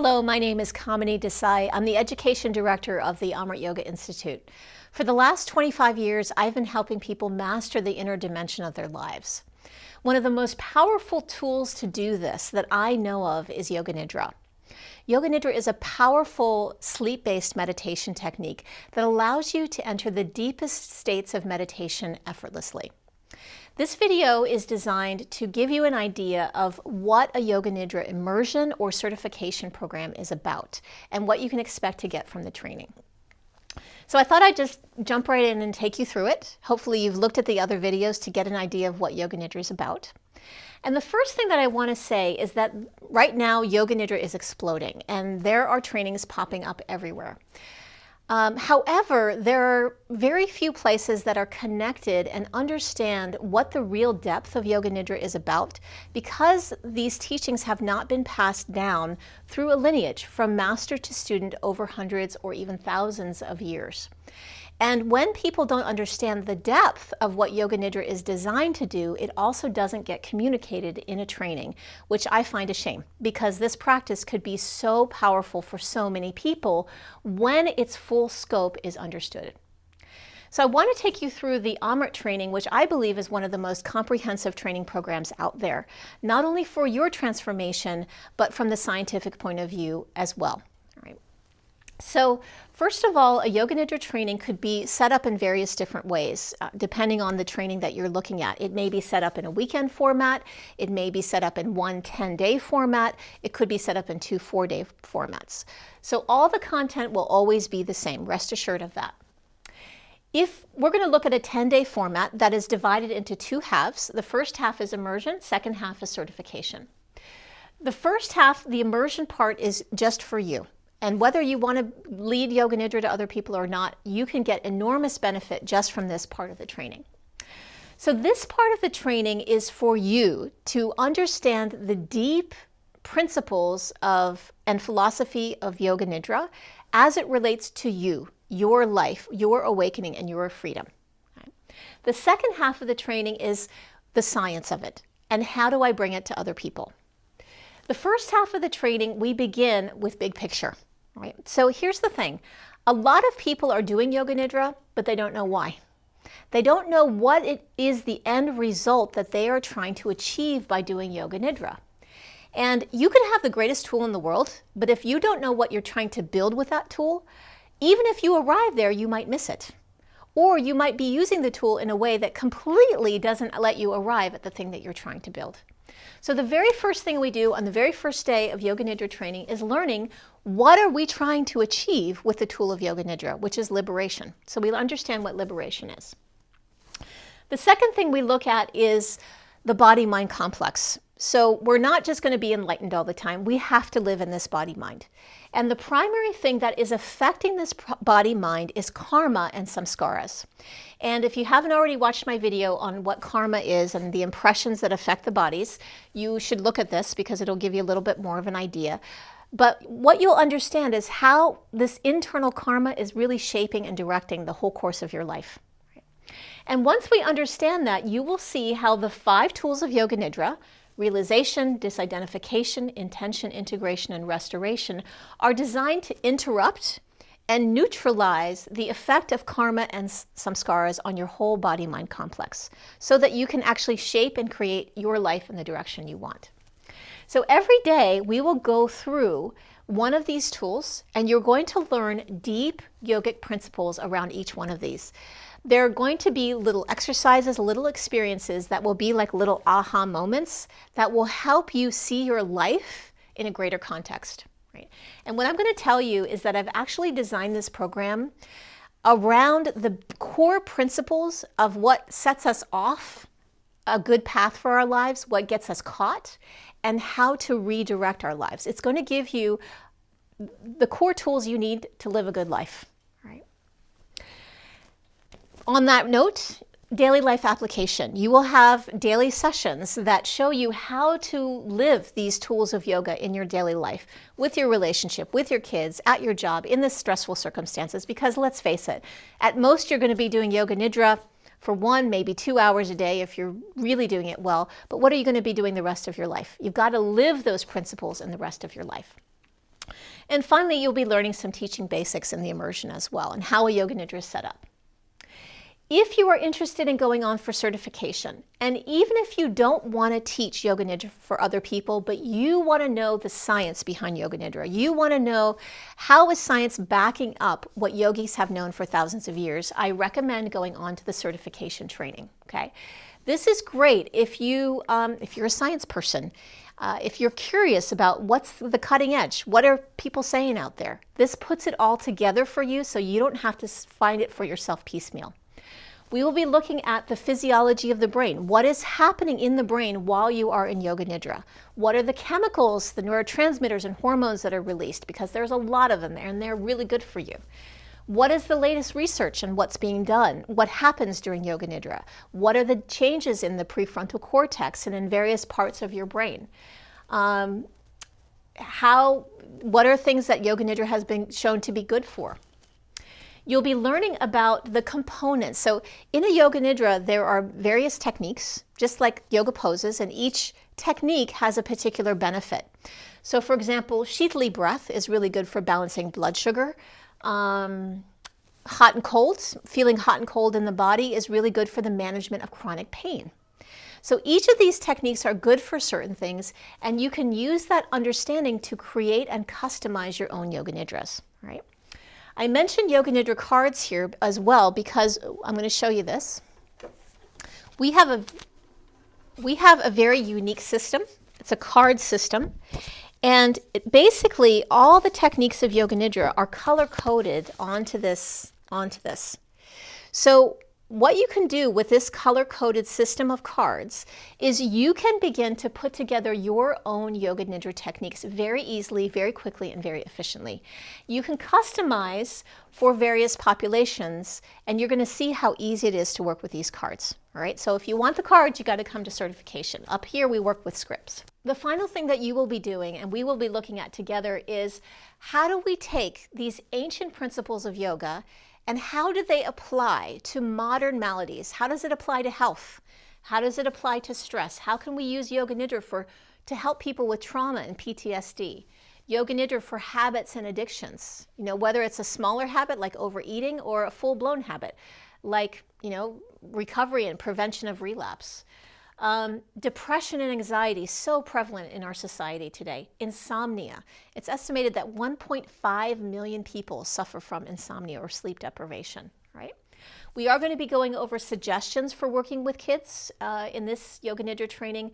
Hello, my name is Kamini Desai. I'm the Education Director of the Amrit Yoga Institute. For the last 25 years, I've been helping people master the inner dimension of their lives. One of the most powerful tools to do this that I know of is Yoga Nidra. Yoga Nidra is a powerful sleep-based meditation technique that allows you to enter the deepest states of meditation effortlessly. This video is designed to give you an idea of what a Yoga Nidra immersion or certification program is about and what you can expect to get from the training. So I thought I'd just jump right in and take you through it. Hopefully you've looked at the other videos to get an idea of what Yoga Nidra is about. And the first thing that I want to say is that right now Yoga Nidra is exploding and there are trainings popping up everywhere. However, there are very few places that are connected and understand what the real depth of Yoga Nidra is about, because these teachings have not been passed down through a lineage from master to student over hundreds or even thousands of years. And when people don't understand the depth of what Yoga Nidra is designed to do, it also doesn't get communicated in a training, which I find a shame, because this practice could be so powerful for so many people when its full scope is understood. So I want to take you through the Amrit training, which I believe is one of the most comprehensive training programs out there, not only for your transformation, but from the scientific point of view as well. So first of all, a Yoga Nidra training could be set up in various different ways, depending on the training that you're looking at. It may be set up in a weekend format. It may be set up in one 10-day format. It could be set up in two 4-day formats. So all the content will always be the same. Rest assured of that. If we're going to look at a 10-day format that is divided into two halves, the first half is immersion, second half is certification. The first half, the immersion part, is just for you. And whether you want to lead Yoga Nidra to other people or not, you can get enormous benefit just from this part of the training. So this part of the training is for you to understand the deep principles of and philosophy of Yoga Nidra as it relates to you, your life, your awakening, and your freedom. The second half of the training is the science of it and how do I bring it to other people. The first half of the training, we begin with big picture. Right? So here's the thing. A lot of people are doing Yoga Nidra, but they don't know why. They don't know what it is the end result that they are trying to achieve by doing Yoga Nidra. And you can have the greatest tool in the world, but if you don't know what you're trying to build with that tool, even if you arrive there, you might miss it. Or you might be using the tool in a way that completely doesn't let you arrive at the thing that you're trying to build. So the very first thing we do on the very first day of Yoga Nidra training is learning what are we trying to achieve with the tool of Yoga Nidra, which is liberation. So we understand what liberation is. The second thing we look at is the body-mind complex. So we're not just going to be enlightened all the time. We have to live in this body-mind. And the primary thing that is affecting this body-mind is karma and samskaras. And if you haven't already watched my video on what karma is and the impressions that affect the bodies, you should look at this because it'll give you a little bit more of an idea. But what you'll understand is how this internal karma is really shaping and directing the whole course of your life. And once we understand that, you will see how the 5 tools of Yoga Nidra, realization, disidentification, intention, integration, and restoration, are designed to interrupt and neutralize the effect of karma and samskaras on your whole body-mind complex so that you can actually shape and create your life in the direction you want. So every day we will go through one of these tools and you're going to learn deep yogic principles around each one of these. There are going to be little exercises, little experiences that will be like little aha moments that will help you see your life in a greater context. Right? And what I'm going to tell you is that I've actually designed this program around the core principles of what sets us off a good path for our lives, what gets us caught, and how to redirect our lives. It's going to give you the core tools you need to live a good life. Right? On that note, daily life application. You will have daily sessions that show you how to live these tools of yoga in your daily life, with your relationship, with your kids, at your job, in the stressful circumstances, because let's face it, at most you're going to be doing Yoga Nidra for 1, maybe 2 hours a day if you're really doing it well, but what are you going to be doing the rest of your life? You've got to live those principles in the rest of your life. And finally, you'll be learning some teaching basics in the immersion as well, and how a Yoga Nidra is set up. If you are interested in going on for certification, and even if you don't want to teach Yoga Nidra for other people, but you want to know the science behind Yoga Nidra, you want to know how is science backing up what yogis have known for thousands of years, I recommend going on to the certification training, okay? This is great if you're a science person, if you're curious about what's the cutting edge, what are people saying out there. This puts it all together for you so you don't have to find it for yourself piecemeal. We will be looking at the physiology of the brain. What is happening in the brain while you are in Yoga Nidra? What are the chemicals, the neurotransmitters and hormones that are released? Because there's a lot of them there and they're really good for you. What is the latest research and what's being done? What happens during Yoga Nidra? What are the changes in the prefrontal cortex and in various parts of your brain? What are things that Yoga Nidra has been shown to be good for? You'll be learning about the components. So in a Yoga Nidra, there are various techniques, just like yoga poses, and each technique has a particular benefit. So for example, Shitali breath is really good for balancing blood sugar. Hot and cold, feeling hot and cold in the body is really good for the management of chronic pain. So each of these techniques are good for certain things, and you can use that understanding to create and customize your own Yoga Nidras, right? I mentioned Yoga Nidra cards here as well because I'm going to show you this. We have a very unique system. It's a card system. And basically all the techniques of Yoga Nidra are color-coded onto this. So what you can do with this color-coded system of cards is you can begin to put together your own Yoga Nidra techniques very easily, very quickly, and very efficiently. You can customize for various populations, and you're going to see how easy it is to work with these cards. All right, so if you want the cards, you got to come to certification. Up here, we work with scripts. The final thing that you will be doing, and we will be looking at together, is how do we take these ancient principles of yoga and how do they apply to modern maladies? How does it apply to health? How does it apply to stress? How can we use Yoga Nidra to help people with trauma and PTSD? Yoga Nidra for habits and addictions, whether it's a smaller habit like overeating or a full-blown habit like, recovery and prevention of relapse. Depression and anxiety, so prevalent in our society today. Insomnia. It's estimated that 1.5 million people suffer from insomnia or sleep deprivation, right? We are going to be going over suggestions for working with kids in this Yoga Nidra training,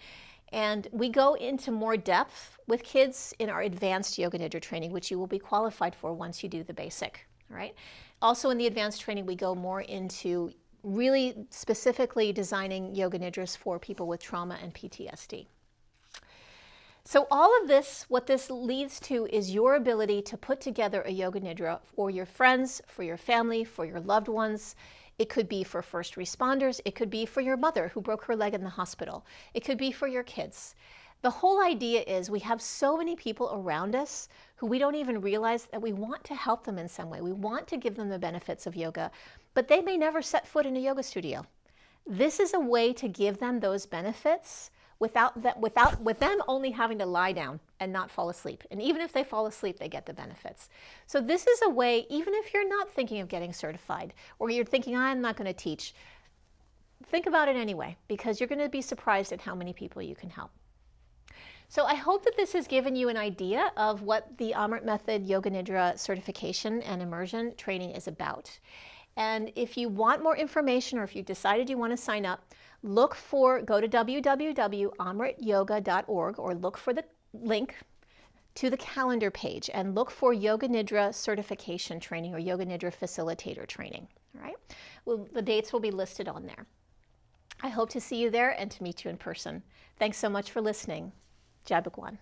and we go into more depth with kids in our advanced Yoga Nidra training, which you will be qualified for once you do the basic, all right? Also in the advanced training, we go more into really specifically designing Yoga Nidras for people with trauma and PTSD. So all of this, what this leads to is your ability to put together a Yoga Nidra for your friends, for your family, for your loved ones. It could be for first responders. It could be for your mother who broke her leg in the hospital. It could be for your kids. The whole idea is we have so many people around us who we don't even realize that we want to help them in some way. We want to give them the benefits of yoga, but they may never set foot in a yoga studio. This is a way to give them those benefits with them only having to lie down and not fall asleep. And even if they fall asleep, they get the benefits. So this is a way, even if you're not thinking of getting certified, or you're thinking, I'm not going to teach, think about it anyway, because you're going to be surprised at how many people you can help. So I hope that this has given you an idea of what the Amrit Method Yoga Nidra certification and immersion training is about. And if you want more information, or if you decided you want to sign up, go to www.amrityoga.org, or look for the link to the calendar page and look for Yoga Nidra certification training or Yoga Nidra facilitator training. All right? Well, the dates will be listed on there. I hope to see you there and to meet you in person. Thanks so much for listening. Jai Bhagwan.